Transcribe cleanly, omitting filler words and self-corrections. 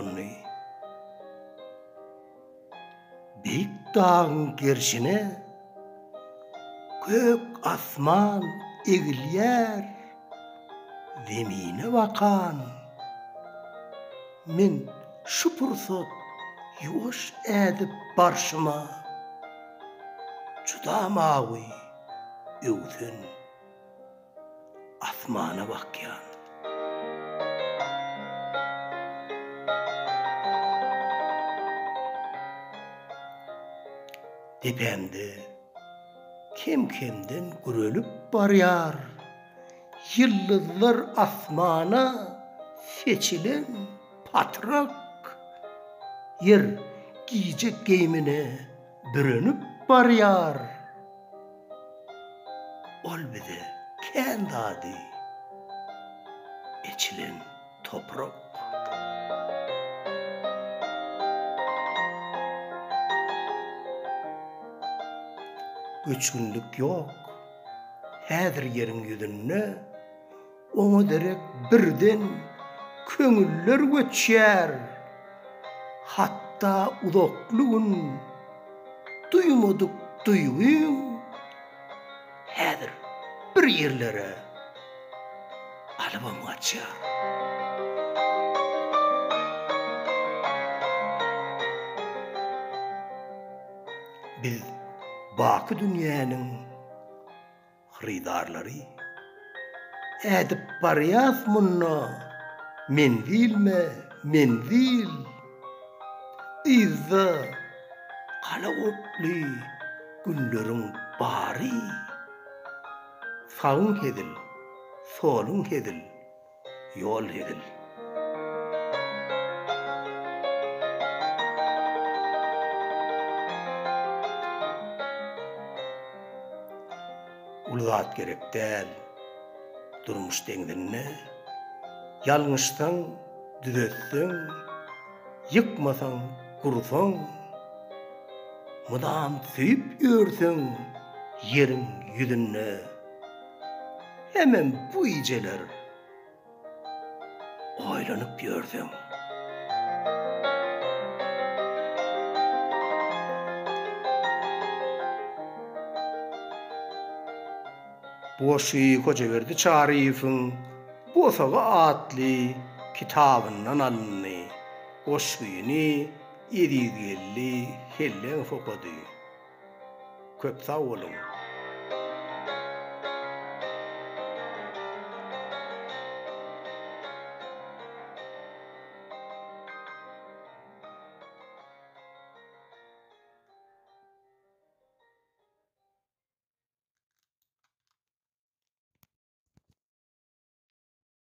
bolany. Büyük dağın gerşine kök asman egilýär, zemine bakan. Men şu pursat ýuwaş ädip barşyma, çudamagy öwsen asmana bakýan. Depemde kim-kimden gürelip barýar, ýyldyzlar asmana seçilen patrak. Yer giyecek geýmine bürünüp barýar. Ol bize kän dady eçilen toprak. Göçkünlük yok. Häzir ýeriň ýüzünde oňa derek birden köňüller göçýär. Hatta uzaklygyň duýmadyk duýgy häzir bir ýerlere alabam gaçýar. Biz baky dünýäniň hyrydarlary ädip barýas munna menzilme menzil. İzza kala otly günleriň bary. Sağın hedil, solun hedil, yol hedil. Ulzat gerek däl, durmuş deňdinne, ýalňyşdan düzetseň, yıkmasan kursan, mudam süýüp ýörseň ýeriň ýüzüne, hemen bu iceler oýlanyp ýörseň. Boşy Hojaberdi Çarifyň Bosaga atly kitabyndan alındy. Goşgyny 750 hellen fokady. Köp sağ olun.